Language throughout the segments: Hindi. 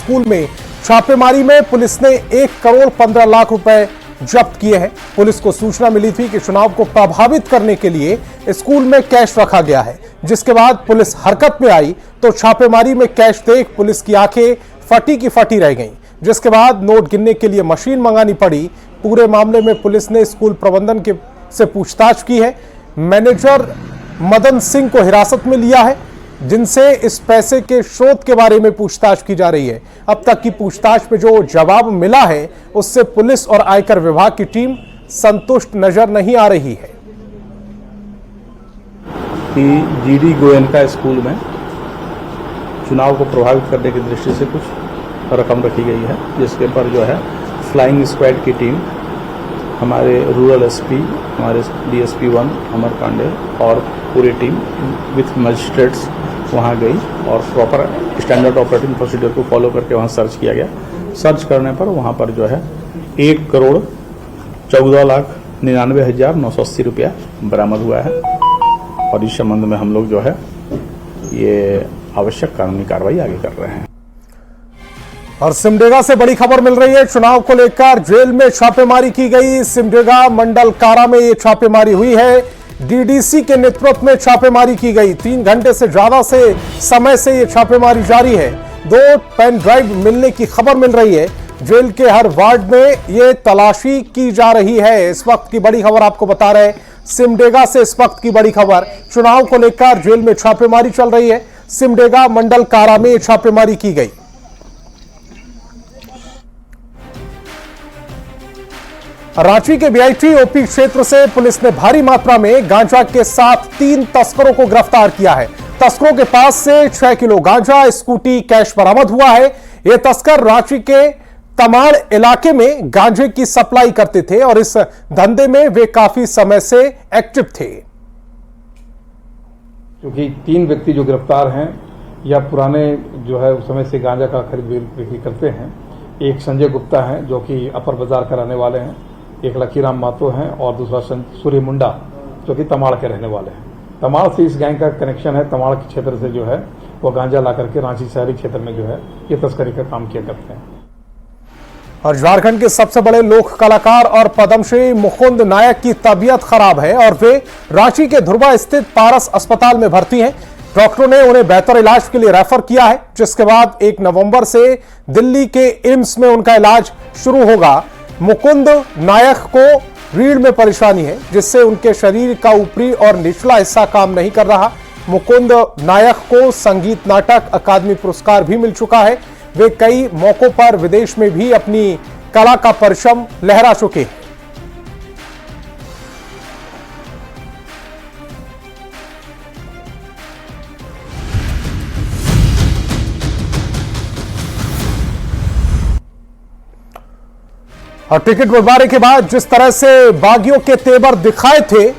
स्कूल में छापेमारी में पुलिस ने 1 करोड़ 15 लाख रुपए जब्त किए हैं। पुलिस को सूचना मिली थी कि चुनाव को प्रभावित करने के लिए स्कूल में कैश रखा गया है, जिसके बाद पुलिस हरकत में आई तो छापेमारी में कैश देख पुलिस की आंखें फटी की फटी रह गईं, जिसके बाद नोट गिनने के लिए मशीन मंगानी पड़ी। पूरे मामले में पुलिस ने स्कूल प्रबंधन से पूछताछ की है। मैनेजर मदन सिंह को हिरासत में लिया है, जिनसे इस पैसे के स्रोत के बारे में पूछताछ की जा रही है। अब तक की पूछताछ में जो जवाब मिला है उससे पुलिस और आयकर विभाग की टीम संतुष्ट नजर नहीं आ रही है। कि जीडी गोयनका स्कूल में चुनाव को प्रभावित करने की दृष्टि से कुछ रकम रखी गई है, जिसके पर जो है फ्लाइंग स्क्वाड की टीम, हमारे रूरल एसपी, हमारे डीएसपी 1 अमर पांडे और पूरी टीम विथ मजिस्ट्रेट्स वहाँ गई और प्रॉपर स्टैंडर्ड ऑपरेटिंग प्रोसीजर को फॉलो करके वहाँ सर्च किया गया। सर्च करने पर वहाँ पर जो है 1 करोड़ 14,99,980 रुपया बरामद हुआ है और इस संबंध में हम लोग जो है ये आवश्यक कानूनी कार्रवाई आगे कर रहे हैं। और सिमडेगा से बड़ी खबर मिल रही है। चुनाव को लेकर जेल में छापेमारी की गई। सिमडेगा मंडल कारा में ये छापेमारी हुई है। डीडीसी के नेतृत्व में छापेमारी की गई। 3 घंटे से ज्यादा से समय से ये छापेमारी जारी है। 2 पेन ड्राइव मिलने की खबर मिल रही है। जेल के हर वार्ड में ये तलाशी की जा रही है। इस वक्त की बड़ी खबर आपको बता रहे हैं सिमडेगा से। इस वक्त की बड़ी खबर, चुनाव को लेकर जेल में छापेमारी चल रही है। सिमडेगा मंडल कारा में छापेमारी की गई। रांची के बीआईटी ओपी क्षेत्र से पुलिस ने भारी मात्रा में गांजा के साथ 3 तस्करों को गिरफ्तार किया है। तस्करों के पास से 6 किलो गांजा, स्कूटी, कैश बरामद हुआ है। ये तस्कर रांची के तमाड़ इलाके में गांजे की सप्लाई करते थे और इस धंधे में वे काफी समय से एक्टिव थे। क्योंकि 3 व्यक्ति जो गिरफ्तार हैं या पुराने जो है उस समय से गांजा का खरीद बिक्री करते हैं। एक संजय गुप्ता है जो कि अपर बाजार का रहने वाले हैं, एक लकीराम मातो हैं और दूसरा सूर्य मुंडा जो कि तमाड़ के रहने वाले हैं। तमाड़ से इस गैंग का कनेक्शन है। तमाड़ के क्षेत्र से जो है वो गांजा ला करके रांची शहरी क्षेत्र में जो है ये तस्करी का काम किया करते हैं। और झारखंड के सबसे बड़े लोक कलाकार और पद्मश्री मुकुंद नायक की तबीयत खराब है और वे रांची के ध्रुवा स्थित पारस अस्पताल में भर्ती हैं। डॉक्टरों ने उन्हें बेहतर इलाज के लिए रेफर किया है, जिसके बाद 1 नवंबर से दिल्ली के एम्स में उनका इलाज शुरू होगा। मुकुंद नायक को रीढ़ में परेशानी है, जिससे उनके शरीर का ऊपरी और निचला हिस्सा काम नहीं कर रहा। मुकुंद नायक को संगीत नाटक अकादमी पुरस्कार भी मिल चुका है। वे कई मौकों पर विदेश में भी अपनी कला का परचम लहरा चुके हैं। और टिकट बंटवारे के बाद जिस तरह से बागियों के तेवर दिखाए थे,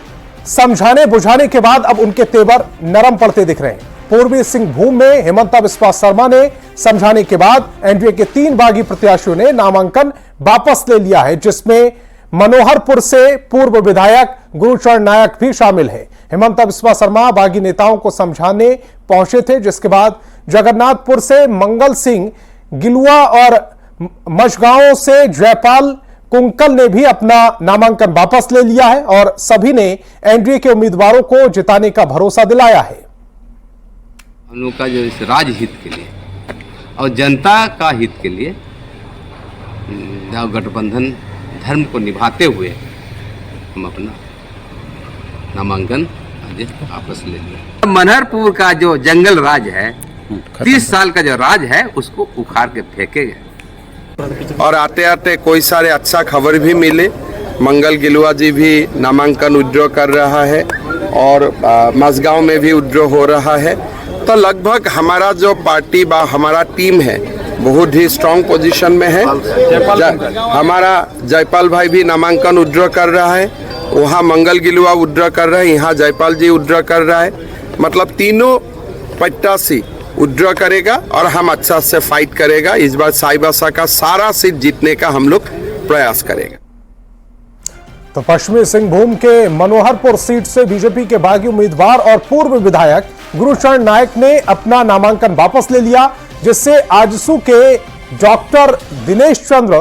समझाने बुझाने के बाद अब उनके तेवर नरम पड़ते दिख रहे हैं। पूर्वी सिंहभूम में हिमंता बिस्वा शर्मा ने समझाने के बाद एनडीए के 3 बागी प्रत्याशियों ने नामांकन वापस ले लिया है, जिसमें मनोहरपुर से पूर्व विधायक गुरुचरण नायक भी शामिल है। हिमंता बिस्वा शर्मा बागी नेताओं को समझाने पहुंचे थे, जिसके बाद जगन्नाथपुर से मंगल सिंह गिलुआ और मझगांव से जयपाल कुंकल ने भी अपना नामांकन वापस ले लिया है और सभी ने एनडीए के उम्मीदवारों को जिताने का भरोसा दिलाया है। हम लोग का जो इस राजहित के लिए और जनता का हित के लिए गठबंधन धर्म को निभाते हुए हम अपना नामांकन वापस ले लिया। मनहरपुर का जो जंगल राज है, 30 साल का जो राज है, उसको उखाड़ के फेंकेगा। और आते आते कोई सारे अच्छा खबर भी मिले। मंगल गिलुआ जी भी नामांकन विड्रॉ कर रहा है और मझगांव में भी विड्रॉ हो रहा है। तो लगभग हमारा जो पार्टी बा हमारा टीम है बहुत ही स्ट्रांग पोजीशन में है। हमारा जयपाल भाई भी नामांकन विड्रॉ कर रहा है, वहाँ मंगल गिलुआ विड्रॉ कर रहा है, यहाँ जयपाल जी विड्रॉ कर रहा है। मतलब तीनों प्रत्याशी विड्रॉ करेगा और हम अच्छा से फाइट करेगा। इस बार साईबासा का सारा सीट जीतने का हम लोग प्रयास करेंगे। तो पश्चिमी सिंहभूम के मनोहरपुर सीट से बीजेपी के बागी उम्मीदवार और पूर्व विधायक गुरुचरण नायक ने अपना नामांकन वापस ले लिया, जिससे आजसू के डॉक्टर दिनेश चंद्र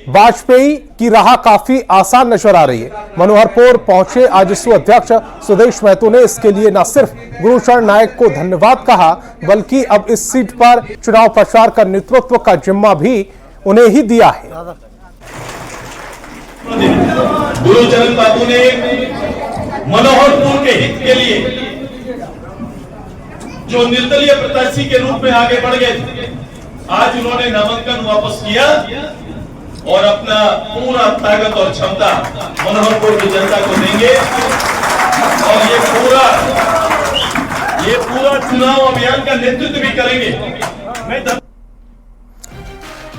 वाजपेयी की राह काफी आसान नजर आ रही है। मनोहरपुर पहुंचे आजसू अध्यक्ष सुदेश महतो ने इसके लिए न सिर्फ गुरुशरण नायक को धन्यवाद कहा, बल्कि अब इस सीट पर चुनाव प्रचार का नेतृत्व का जिम्मा भी उन्हें ही दिया है। गुरुचरण बाबू ने मनोहरपुर के हित के लिए जो निर्दलीय प्रत्याशी के रूप में आगे बढ़ गए, आज उन्होंने नामांकन वापस किया और अपना पूरा ताकत और क्षमता मनोहरपुर की जनता को देंगे और ये पूरा चुनाव अभियान का नेतृत्व भी करेंगे।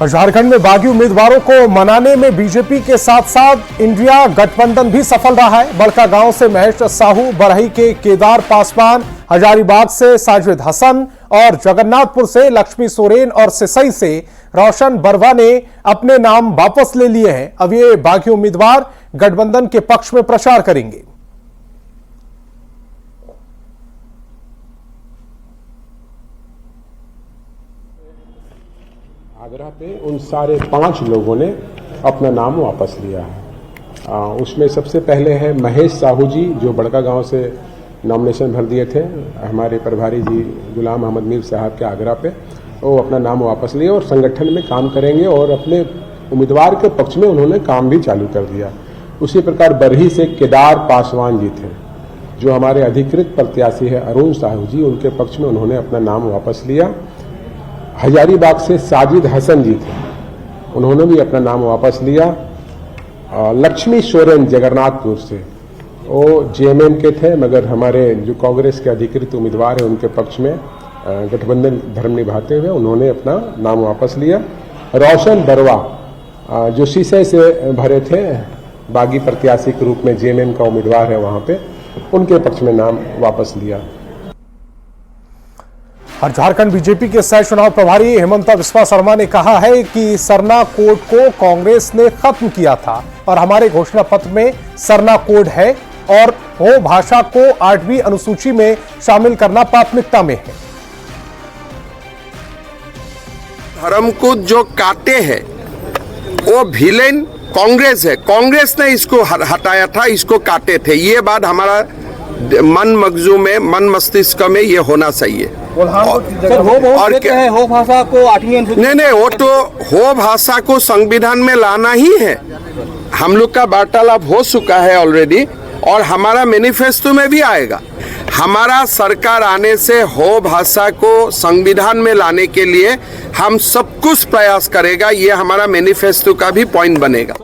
और झारखंड में बागी उम्मीदवारों को मनाने में बीजेपी के साथ साथ इंडिया गठबंधन भी सफल रहा है। बड़कागांव से महेश साहू, बरही के केदार पासवान, हजारीबाग से साजिद हसन और जगन्नाथपुर से लक्ष्मी सोरेन और सिसई से रोशन बरवा ने अपने नाम वापस ले लिए हैं। अब ये बागी उम्मीदवार गठबंधन के पक्ष में प्रचार करेंगे। आगरा पे उन सारे 5 लोगों ने अपना नाम वापस लिया है। उसमें सबसे पहले है महेश साहू जी, जो बड़कागांव से नॉमिनेशन भर दिए थे हमारे प्रभारी जी गुलाम अहमद मीर साहब के आगरा पे। वो अपना नाम वापस लिए और संगठन में काम करेंगे और अपने उम्मीदवार के पक्ष में उन्होंने काम भी चालू कर दिया। उसी प्रकार बरही से केदार पासवान जी थे, जो हमारे अधिकृत प्रत्याशी है अरुण साहू जी, उनके पक्ष में उन्होंने अपना नाम वापस लिया। हजारीबाग से साजिद हसन जी थे, उन्होंने भी अपना नाम वापस लिया। लक्ष्मी सोरेन जगन्नाथपुर से, वो जेएमएम के थे मगर हमारे जो कांग्रेस के अधिकृत उम्मीदवार हैं उनके पक्ष में गठबंधन धर्म निभाते हुए उन्होंने अपना नाम वापस लिया। रोशन बरवा, जो सिसई से भरे थे, बागी प्रत्याशी के रूप में जेएमएम का उम्मीदवार है वहां पे, उनके पक्ष में नाम वापस लिया। और झारखंड बीजेपी के सह चुनाव प्रभारी हेमंता बिस्वा शर्मा ने कहा है कि सरना कोड को कांग्रेस ने खत्म किया था और हमारे घोषणा पत्र में सरना कोड है और हो भाषा को 8वीं अनुसूची में शामिल करना प्राथमिकता में है। धर्म को जो काटे हैं वो विलेन कांग्रेस है। कांग्रेस ने इसको हटाया था, इसको काटे थे। ये बात हमारा मन मगजू में, मन मस्तिष्क में ये होना चाहिए। और क्या है, हो भाषा को 8वीं अनुसूची, नहीं वो तो हो भाषा को संविधान में लाना ही है। हम लोग का वार्तालाप हो चुका है ऑलरेडी और हमारा मैनिफेस्टो में भी आएगा। हमारा सरकार आने से हो भाषा को संविधान में लाने के लिए हम सब कुछ प्रयास करेगा। ये हमारा मैनिफेस्टो का भी पॉइंट बनेगा।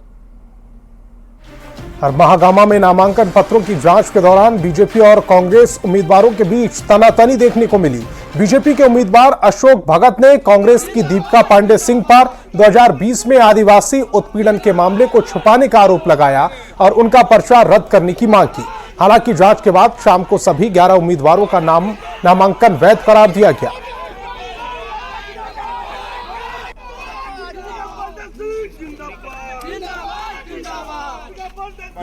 और महागामा में नामांकन पत्रों की जांच के दौरान बीजेपी और कांग्रेस उम्मीदवारों के बीच तनातनी देखने को मिली। बीजेपी के उम्मीदवार अशोक भगत ने कांग्रेस की दीपिका पांडे सिंह पर 2020 में आदिवासी उत्पीड़न के मामले को छुपाने का आरोप लगाया और उनका पर्चा रद्द करने की मांग की। हालांकि जांच के बाद शाम को सभी 11 उम्मीदवारों का नामांकन वैध करार दिया गया।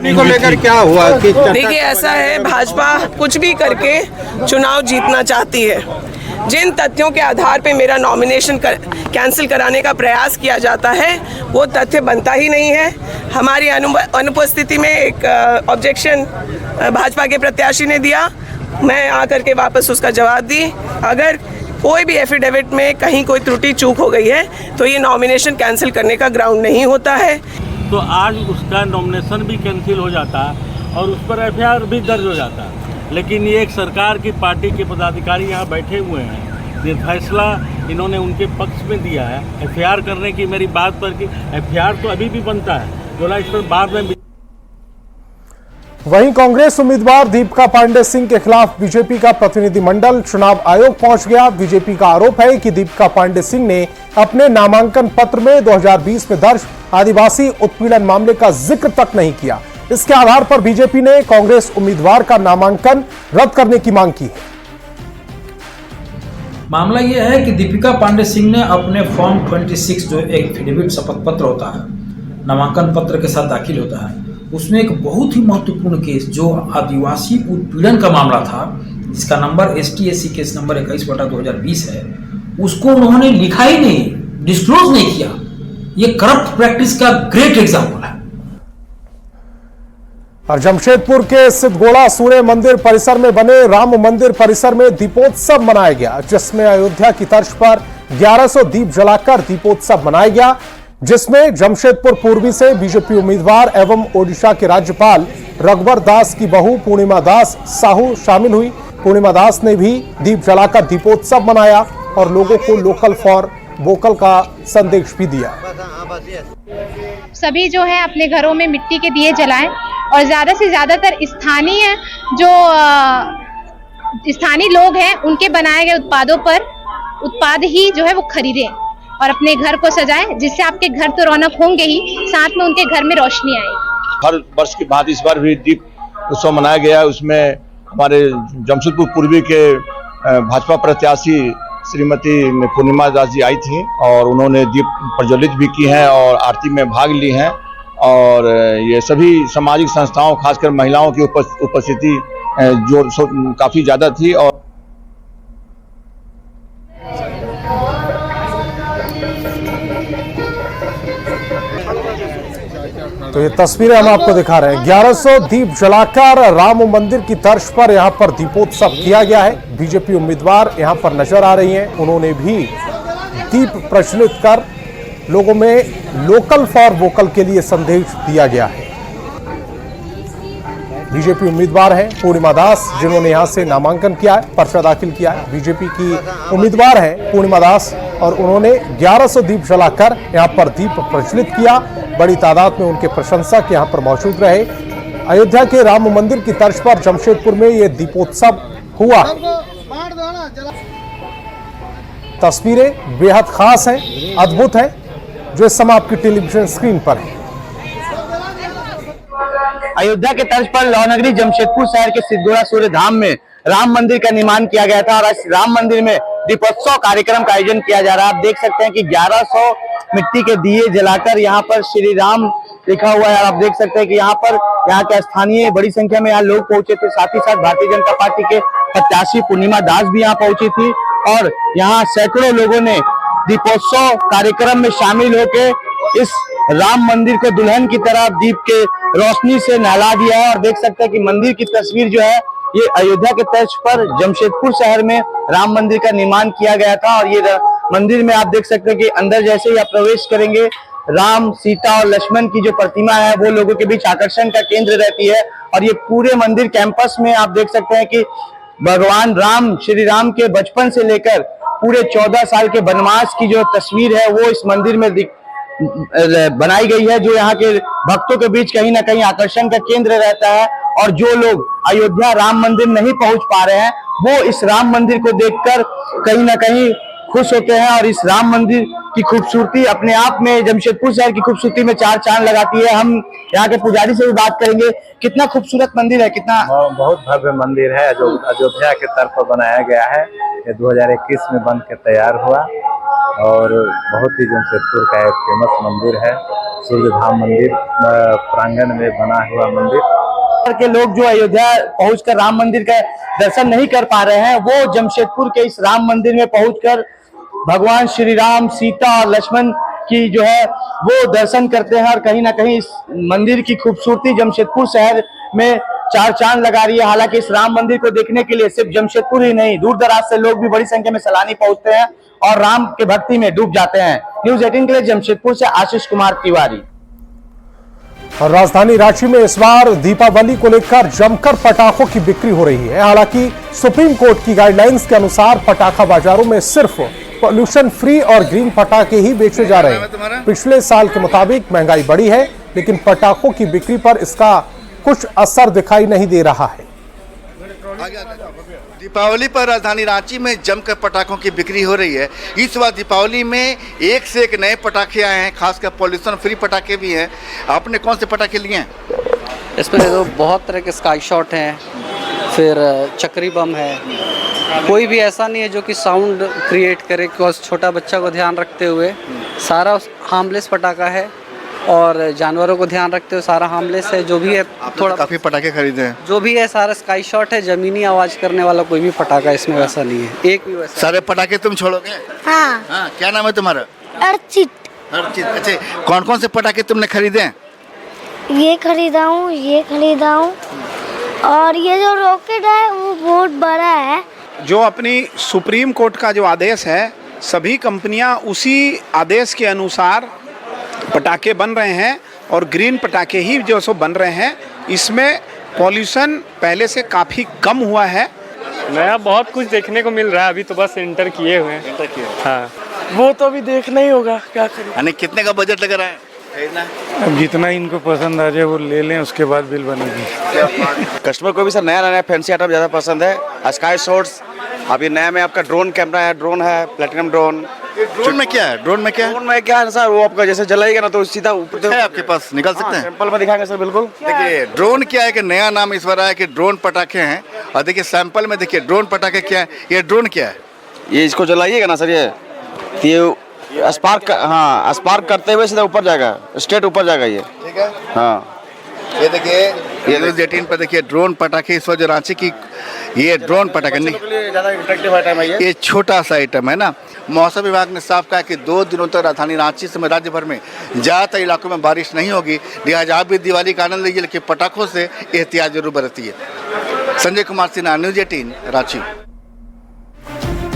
को लेकर क्या हुआ कि देखिए, ऐसा है, भाजपा कुछ भी करके चुनाव जीतना चाहती है। जिन तथ्यों के आधार पे मेरा नॉमिनेशन कैंसिल कराने का प्रयास किया जाता है वो तथ्य बनता ही नहीं है। हमारी अनुपस्थिति में एक ऑब्जेक्शन भाजपा के प्रत्याशी ने दिया, मैं आकर के वापस उसका जवाब दी। अगर कोई भी एफिडेविट में कहीं कोई त्रुटि चूक हो गई है तो ये नॉमिनेशन कैंसिल करने का ग्राउंड नहीं होता है। तो आज उसका नॉमिनेशन भी कैंसिल हो जाता और उस पर एफआईआर भी दर्ज हो जाता। लेकिन ये एक सरकार की पार्टी के पदाधिकारी यहाँ बैठे हुए हैं, ये फैसला इन्होंने उनके पक्ष में दिया है एफआईआर करने की। मेरी बात पर कि एफआईआर तो अभी भी बनता है, जो इस पर बाद में। वहीं कांग्रेस उम्मीदवार दीपिका पांडे सिंह के खिलाफ बीजेपी का प्रतिनिधिमंडल चुनाव आयोग पहुंच गया। बीजेपी का आरोप है कि दीपिका पांडे सिंह ने अपने नामांकन पत्र में 2020 में दर्ज आदिवासी उत्पीड़न मामले का जिक्र तक नहीं किया। इसके आधार पर बीजेपी ने कांग्रेस उम्मीदवार का नामांकन रद्द करने की मांग की है। मामला यह है कि दीपिका पांडे सिंह ने अपने फॉर्म 26 जो एक एफिडेविट शपथ पत्र होता है, नामांकन पत्र के साथ दाखिल होता है, उसमें एक बहुत ही महत्वपूर्ण केस जो आदिवासी उत्पीड़न का मामला था, जिसका नंबर ST-SC केस नंबर 21/2020 है, उसको उन्होंने लिखा ही नहीं। डिस्क्लोज नहीं किया, ये करप्ट प्रैक्टिस का ग्रेट एग्जाम्पल है। और जमशेदपुर के सिद्धगोड़ा सूर्य मंदिर परिसर में बने राम मंदिर परिसर में दीपोत्सव मनाया गया, जिसमें अयोध्या की तर्ज पर 1100 दीप जलाकर दीपोत्सव मनाया गया, जिसमें जमशेदपुर पूर्वी से बीजेपी उम्मीदवार एवं ओडिशा के राज्यपाल रघुवर दास की बहू पूर्णिमा दास साहू शामिल हुई। पूर्णिमा दास ने भी दीप जलाकर दीपोत्सव मनाया और लोगों को लोकल फॉर वोकल का संदेश भी दिया। सभी जो है अपने घरों में मिट्टी के दिए जलाएं और ज्यादा से ज्यादातर स्थानीय लोग हैं उनके बनाए गए उत्पाद ही जो है वो खरीदें और अपने घर को सजाएं, जिससे आपके घर तो रौनक होंगे ही, साथ में उनके घर में रोशनी आएगी। हर वर्ष की भांति इस बार भी दीप उत्सव मनाया गया। उसमें हमारे जमशेदपुर पूर्वी के भाजपा प्रत्याशी श्रीमती पूर्णिमा दास जी आई थी और उन्होंने दीप प्रज्वलित भी की हैं और आरती में भाग ली हैं। और ये सभी सामाजिक संस्थाओं खासकर महिलाओं की उपस्थिति जो काफी ज्यादा थी। और तो ये तस्वीरें हम आपको दिखा रहे हैं। 1100 दीप जलाकर राम मंदिर की तर्ज पर यहां पर दीपोत्सव किया गया है। बीजेपी उम्मीदवार यहां पर नजर आ रही हैं, उन्होंने भी दीप प्रज्वलित कर लोगों में लोकल फॉर वोकल के लिए संदेश दिया गया है। बीजेपी उम्मीदवार हैं पूर्णिमा दास, जिन्होंने यहां से नामांकन किया है, पर्चा दाखिल किया है। बीजेपी की उम्मीदवार हैं पूर्णिमा दास और उन्होंने 1100 दीप जलाकर यहां पर दीप प्रज्वलित किया। बड़ी तादाद में उनके प्रशंसक यहां पर मौजूद रहे। अयोध्या के राम मंदिर की तर्ज पर जमशेदपुर में यह दीपोत्सव हुआ। तस्वीरें बेहद खास हैं, अद्भुत हैं, जो इस समय आपकी टेलीविजन स्क्रीन पर है। अयोध्या के तर्ज पर लौनगरी जमशेदपुर शहर के सिद्धगोड़ा सूर्य धाम में राम मंदिर का निर्माण किया गया था और इस राम मंदिर में दीपोत्सव कार्यक्रम का आयोजन किया जा रहा है। आप देख सकते हैं कि 1100 मिट्टी के दिए जलाकर यहाँ पर श्री राम लिखा हुआ है। आप देख सकते हैं कि यहाँ के स्थानीय बड़ी संख्या में यहाँ लोग पहुंचे थे। साथ ही साथ भारतीय जनता पार्टी के प्रत्याशी पूर्णिमा दास भी यहाँ पहुंची थी और यहाँ सैकड़ों लोगों ने दीपोत्सव कार्यक्रम में शामिल होकर इस राम मंदिर को दुल्हन की तरह दीप के रोशनी से नहला दिया है। और देख सकते हैं कि मंदिर की तस्वीर जो है ये अयोध्या के तर्ज पर जमशेदपुर शहर में राम मंदिर का निर्माण किया गया था। और ये मंदिर में आप देख सकते हैं कि अंदर जैसे ही आप प्रवेश करेंगे, राम, सीता और लक्ष्मण की जो प्रतिमा है वो लोगों के बीच आकर्षण का केंद्र रहती है। और ये पूरे मंदिर कैंपस में आप देख सकते हैं कि भगवान राम, श्री राम के बचपन से लेकर पूरे 14 साल के वनवास की जो तस्वीर है वो इस मंदिर में बनाई गई है, जो यहाँ के भक्तों के बीच कहीं ना कहीं आकर्षण का केंद्र रहता है। और जो लोग अयोध्या राम मंदिर नहीं पहुंच पा रहे हैं वो इस राम मंदिर को देखकर कहीं ना कहीं खुश होते हैं। और इस राम मंदिर की खूबसूरती अपने आप में जमशेदपुर शहर की खूबसूरती में चार चांद लगाती है। हम यहाँ के पुजारी से भी बात करेंगे, कितना खूबसूरत मंदिर है, कितना बहुत भव्य मंदिर है जो अयोध्या के तर्ज पर बनाया गया है। ये 2021 में बन के तैयार हुआ और बहुत ही जमशेदपुर का एक फेमस मंदिर है। सूर्य धाम मंदिर प्रांगण में बना हुआ मंदिर के लोग जो अयोध्या पहुंचकर राम मंदिर का दर्शन नहीं कर पा रहे हैं वो जमशेदपुर के इस राम मंदिर में पहुंचकर भगवान श्री राम, सीता और लक्ष्मण की जो है वो दर्शन करते हैं। और कहीं ना कहीं इस मंदिर की खूबसूरती जमशेदपुर शहर में चार चांद लगा रही है। हालांकि इस राम मंदिर को देखने के लिए सिर्फ जमशेदपुर ही नहीं, दूर दराज से लोग भी बड़ी संख्या में सैलानी पहुंचते हैं और राम के भक्ति में डूब जाते हैं। न्यूज़ 18 के लिए जमशेदपुर से आशीष कुमार तिवारी। और राजधानी रांची में इस बार दीपावली को लेकर जमकर पटाखों की बिक्री हो रही है। हालांकि सुप्रीम कोर्ट की गाइडलाइंस के अनुसार पटाखा बाजारों में सिर्फ पॉल्यूशन फ्री और ग्रीन पटाखे ही बेचे जा रहे हैं। पिछले साल के मुताबिक महंगाई बढ़ी है, लेकिन पटाखों की बिक्री पर इसका कुछ असर दिखाई नहीं दे रहा है। दीपावली पर राजधानी रांची में जमकर पटाखों की बिक्री हो रही है। इस बार दीपावली में एक से एक नए पटाखे आए हैं, खासकर पॉल्यूशन फ्री पटाखे भी हैं। आपने कौन से पटाखे लिए हैं? इसमें तो बहुत तरह के स्काई शॉट हैं, फिर चक्री बम है। कोई भी ऐसा नहीं है जो कि साउंड क्रिएट करे, बिकॉज छोटा बच्चा को ध्यान रखते हुए सारा हार्मलेस पटाखा है और जानवरों को ध्यान रखते हुए सारा हार्मलेस है। जो भी है थोड़ा काफ़ी पटाखे खरीदे हैं, जो भी है सारा स्काई शॉट है। ज़मीनी आवाज़ करने वाला कोई भी पटाखा इसमें वैसा नहीं है, एक भी वैसा। सारे पटाखे तुम छोड़ोगे? हाँ। हाँ, क्या नाम है तुम्हारा? अर्चित। अच्छा, कौन कौन से पटाखे तुमने खरीदे हैं? ये खरीदा हूँ और ये जो रॉकेट है वो बहुत बड़ा है। जो अपनी सुप्रीम कोर्ट का जो आदेश है, सभी कंपनियां उसी आदेश के अनुसार पटाखे बन रहे हैं और ग्रीन पटाखे ही जो सो बन रहे हैं। इसमें पॉल्यूशन पहले से काफ़ी कम हुआ है। नया बहुत कुछ देखने को मिल रहा है। अभी तो बस इंटर किए हुए हैं। हाँ, वो तो अभी देखना ही होगा क्या करें। यानी कितने का बजट लग रहा है? अब जितना इनको पसंद आ जाए वो ले लें, उसके बाद बिल बनेगी। कस्टमर को भी सर नया नया फैंसी आइटम ज़्यादा पसंद है। स्काई शॉट्स, अभी नया में आपका ड्रोन कैमरा है, ड्रोन है, प्लेटिनम ड्रोन। ड्रोन में क्या है? ड्रोन में क्या है सर, वो आपका जैसे जलाएगा ना तो सीधा ऊपर है आपके पास, निकल सकते हैं? सैंपल में दिखाएंगे सर, बिल्कुल। देखिए ड्रोन क्या है कि नया नाम इस बार आया कि ड्रोन पटाखे हैं। और देखिए सैंपल में देखिए ड्रोन पटाखे क्या है। ये ड्रोन क्या है? ये इसको जलाइएगा ना सर, ये स्पार्क, हाँ स्पार्क करते हुए सीधा ऊपर जाएगा, स्ट्रेट ऊपर जाएगा ये। ठीक है, हाँ। ये देखिए ये न्यूज़ 18 पर देखिए ड्रोन पटाखे इस वक्त जो रांची की ये ड्रोन पटाखे नहीं, ज़्यादा अट्रैक्टिव आइटम है ये छोटा सा आइटम है ना। मौसम विभाग ने साफ कहा कि 2 दिनों तक राजधानी रांची समेत राज्य भर में ज़्यादातर इलाकों में बारिश नहीं होगी। लिहाजा आप भी दिवाली का आनंद लीजिए, लेकिन पटाखों से एहतियात जरूर बरतिए। संजय कुमार सिन्हा, न्यूज़ 18 रांची।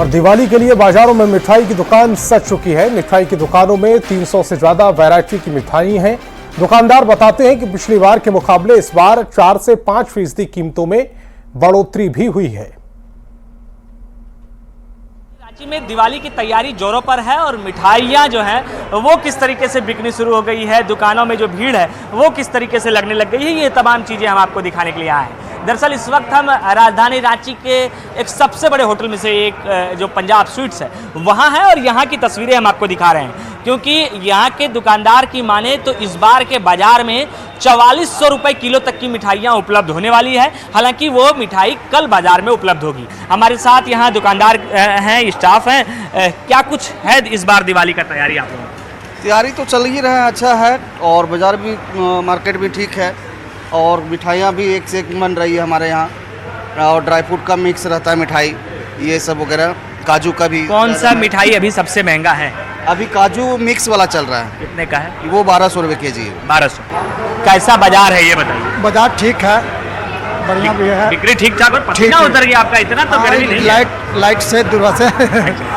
और दिवाली के लिए बाजारों में मिठाई की दुकान सज चुकी है। मिठाई की दुकानों में 300 से ज्यादा वैरायटी की मिठाई हैं। दुकानदार बताते हैं कि पिछली बार के मुकाबले इस बार 4 से 5% कीमतों में बढ़ोतरी भी हुई है। रांची में दिवाली की तैयारी जोरों पर है और मिठाइयाँ जो हैं वो किस तरीके से बिकनी शुरू हो गई है, दुकानों में जो भीड़ है वो किस तरीके से लगने लग गई है, ये तमाम चीज़ें हम आपको दिखाने के लिए आए हैं। दरअसल इस वक्त हम राजधानी रांची के एक सबसे बड़े होटल में से एक जो पंजाब स्वीट्स है वहाँ है और यहाँ की तस्वीरें हम आपको दिखा रहे हैं, क्योंकि यहाँ के दुकानदार की माने तो इस बार के बाजार में 4400 रुपये किलो तक की मिठाइयाँ उपलब्ध होने वाली है। हालांकि वो मिठाई कल बाजार में उपलब्ध होगी। हमारे साथ यहाँ दुकानदार हैं, स्टाफ हैं, क्या कुछ है इस बार दिवाली का तैयारी आप लोगों की? तैयारी तो चल ही रहा है, अच्छा है और बाज़ार भी, मार्केट भी ठीक है और मिठाइयाँ भी एक से एक बन रही है हमारे यहाँ। और ड्राई फ्रूट का मिक्स रहता है मिठाई, ये सब वगैरह, काजू का भी। कौन सा मिठाई अभी सबसे महंगा है? अभी काजू मिक्स वाला चल रहा है। कितने का है? वो 1200 रुपये केजी है। 1200। कैसा बाजार है ये बताइए? बाजार ठीक है, बढ़िया भी है, बिक्री ठीक ठाक। और पसीना उतर गया आपका, इतना तो गर्मी नहीं है। लाइट से सुबह से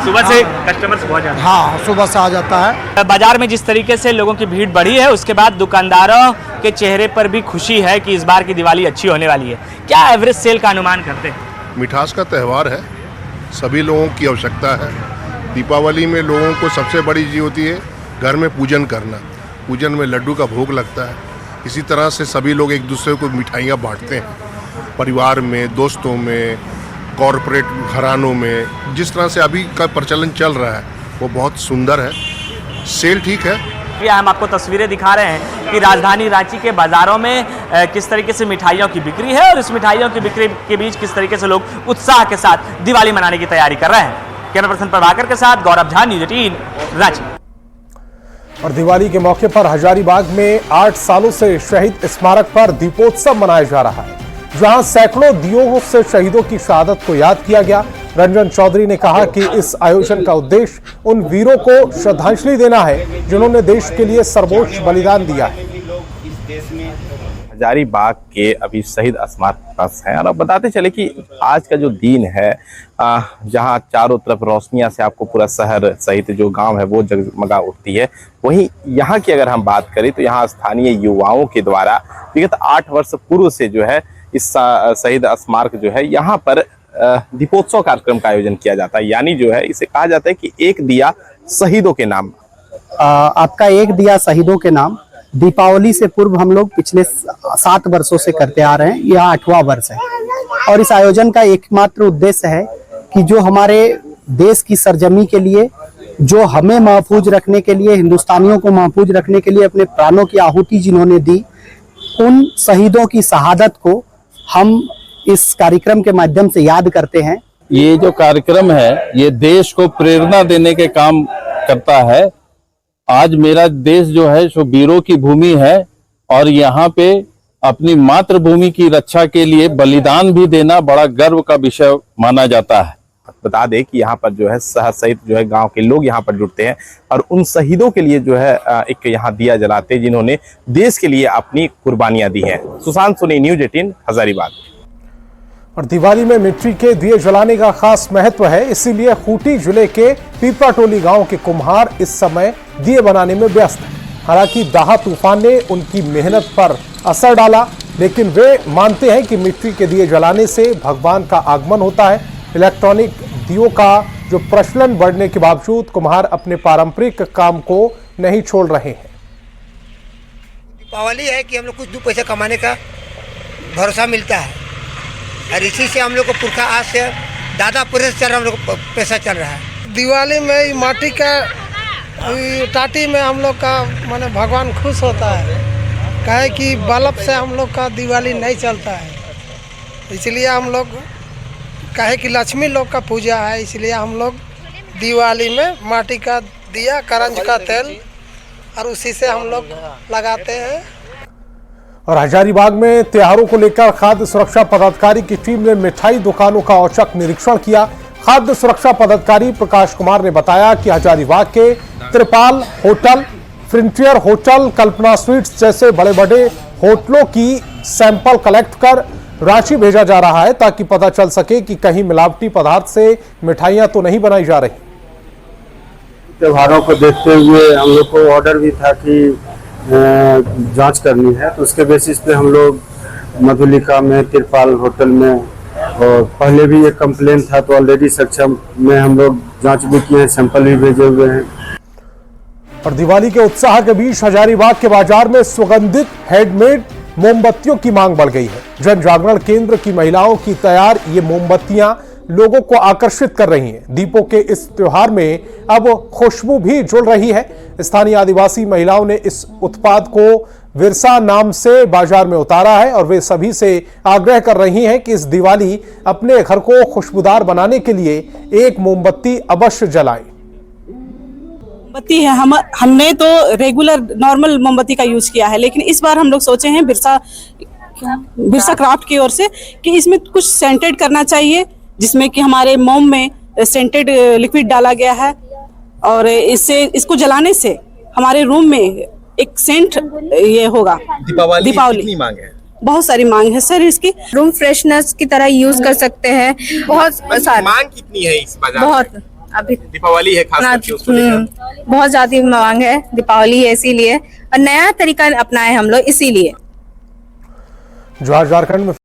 सुबह से कस्टमर्स बहुत जाते हैं। हाँ, सुबह से आ जाता है। बाजार में जिस तरीके से लोगों की भीड़ बढ़ी है उसके बाद दुकानदारों के चेहरे पर भी खुशी है कि इस बार की दिवाली अच्छी होने वाली है। क्या एवरेज सेल का अनुमान करते हैं? मिठास का त्यौहार है, सभी लोगों की आवश्यकता है। दीपावली में लोगों को सबसे बड़ी चीज़ होती है घर में पूजन करना। पूजन में लड्डू का भोग लगता है। इसी तरह से सभी लोग एक दूसरे को मिठाइयाँ बांटते हैं, परिवार में, दोस्तों में, कॉरपोरेट घरानों में। जिस तरह से अभी का प्रचलन चल रहा है वो बहुत सुंदर है, सेल ठीक है। हम आपको तस्वीरें दिखा रहे हैं कि राजधानी रांची के बाजारों में किस तरीके से मिठाइयों की बिक्री है और इस मिठाइयों की बिक्री के बीच किस तरीके से लोग उत्साह के साथ दिवाली मनाने की तैयारी कर रहे हैं। कैमरा पर्सन प्रभाकर के साथ गौरव झा, न्यूज़ 18 रांची। और दिवाली के मौके पर हजारीबाग में 8 सालों से शहीद स्मारक पर दीपोत्सव मनाया जा रहा है, जहां सैकड़ों दियों से शहीदों की शहादत को याद किया गया। रंजन चौधरी ने कहा कि इस आयोजन का उद्देश्य उन वीरों को श्रद्धांजलि देना है जिन्होंने देश के लिए सर्वोच्च बलिदान दिया है। हजारीबाग के अभी शहीद स्मारक पास हैं और अब बताते चले कि आज का जो दिन है जहां चारों तरफ रोशनियां से आपको पूरा शहर सहित जो गांव है वो जगमगा उठती है, वहीं यहाँ की अगर हम बात करें तो यहाँ स्थानीय युवाओं के द्वारा विगत 8 वर्ष पूर्व से जो है इस शहीद स्मारक जो है यहाँ पर दीपोत्सव कार्यक्रम का आयोजन किया जाता है। यानी जो है इसे कहा जाता है कि एक दिया शहीदों के नाम। आपका एक दिया शहीदों के नाम दीपावली से पूर्व हम लोग पिछले 7 वर्षों से करते आ रहे हैं, यह 8वां वर्ष है। और इस आयोजन का एकमात्र उद्देश्य है कि जो हमारे देश की सरजमी के लिए, जो हमें महफूज रखने के लिए, हिंदुस्तानियों को महफूज रखने के लिए अपने प्राणों की आहुति जिन्होंने दी, उन शहीदों की शहादत को हम इस कार्यक्रम के माध्यम से याद करते हैं। ये जो कार्यक्रम है ये देश को प्रेरणा देने के काम करता है। आज मेरा देश जो है सो वीरों की भूमि है और यहाँ पे अपनी मातृभूमि की रक्षा के लिए बलिदान भी देना बड़ा गर्व का विषय माना जाता है। बता दें कि यहाँ पर जो है शहर सहित जो है गांव के लोग यहाँ पर जुटते हैं और उन शहीदों के लिए जो है एक यहाँ दिया जलाते हैं जिन्होंने देश के लिए अपनी कुर्बानियां दी हैं। सुशांत सोनी, न्यूज़ 18, हजारीबाग। और दिवाली में मिट्टी के दिए जलाने का खास महत्व है, इसीलिए खूंटी जिले के पीपराटोली गांव के कुम्हार इस समय दिए बनाने में व्यस्त हैं। हालांकि दाहा तूफान ने उनकी मेहनत पर असर डाला, लेकिन वे मानते हैं कि मिट्टी के दिए जलाने से भगवान का आगमन होता है। इलेक्ट्रॉनिक दियों का जो प्रचलन बढ़ने के बावजूद कुम्हार अपने पारंपरिक काम को नहीं छोड़ रहे हैं। दीपावली है कि हम लोग कुछ दो पैसा कमाने का भरोसा मिलता है और इसी से हम लोग को पुरखा आज से दादा पुरख से चल रहा, हम लोग को पैसा चल रहा है। दिवाली में माटी का टाटी में हम लोग का माने भगवान खुश होता है, कहे कि बल्ब से हम लोग का दिवाली नहीं चलता है, इसलिए हम लोग कहे कि लक्ष्मी लोग का पूजा है, इसलिए हम लोग दिवाली में माटी का दिया, करंज का तेल और उसी से हम लोग लगाते हैं। और हजारीबाग में त्योहारों को लेकर खाद्य सुरक्षा पदाधिकारी की टीम ने मिठाई दुकानों का औचक निरीक्षण किया। खाद्य सुरक्षा पदाधिकारी प्रकाश कुमार ने बताया कि हजारीबाग के त्रिपाल होटल, फ्रंटियर होटल, कल्पना स्वीट्स जैसे बड़े बड़े होटलों की सैंपल कलेक्ट कर राशि भेजा जा रहा है ताकि पता चल सके कि कहीं मिलावटी पदार्थ से मिठाइयां तो नहीं बनाई जा रही। त्योहारों को देखते हुए हम लोग को ऑर्डर भी था कि जांच करनी है, तो उसके बेसिस पे हम लोग मधुलिका में, त्रिपाल होटल में, और पहले भी एक कंप्लेन था तो ऑलरेडी सक्षम में हम लोग जांच भी किए हैं, सैंपल भी भेजे हुए हैं। और दिवाली के उत्साह के बीच हजारीबाग के बाजार में सुगंधित हैंडमेड मोमबत्तियों की मांग बढ़ गई है। जन जागरण केंद्र की महिलाओं की तैयार ये मोमबत्तियां लोगों को आकर्षित कर रही हैं। दीपों के इस त्योहार में अब खुशबू भी जुड़ रही है। स्थानीय आदिवासी महिलाओं ने इस उत्पाद को विरसा नाम से बाजार में उतारा है और वे सभी से आग्रह कर रही हैं कि इस दिवाली अपने घर को खुशबूदार बनाने के लिए एक मोमबत्ती अवश्य जलाएं। मोमबत्ती है, हमने तो रेगुलर नॉर्मल मोमबत्ती का यूज किया है, लेकिन इस बार हम लोग सोचे हैं बिरसा क्राफ्ट की ओर से कि इसमें कुछ सेंटेड करना चाहिए, जिसमें कि हमारे मोम में सेंटेड लिक्विड डाला गया है और इसको जलाने से हमारे रूम में एक सेंट ये होगा। दीपावली कितनी मांग है? बहुत सारी मांग है सर इसकी। रूम फ्रेशनर्स की तरह यूज कर सकते हैं। बहुत सारी मांग कितनी है इस बाजार बहुत में? अभी दीपावली है, खास करके उसको लेकर बहुत ज्यादा मांग है। दीपावली है इसीलिए, और नया तरीका अपनाए हम लोग इसीलिए। झारखंड में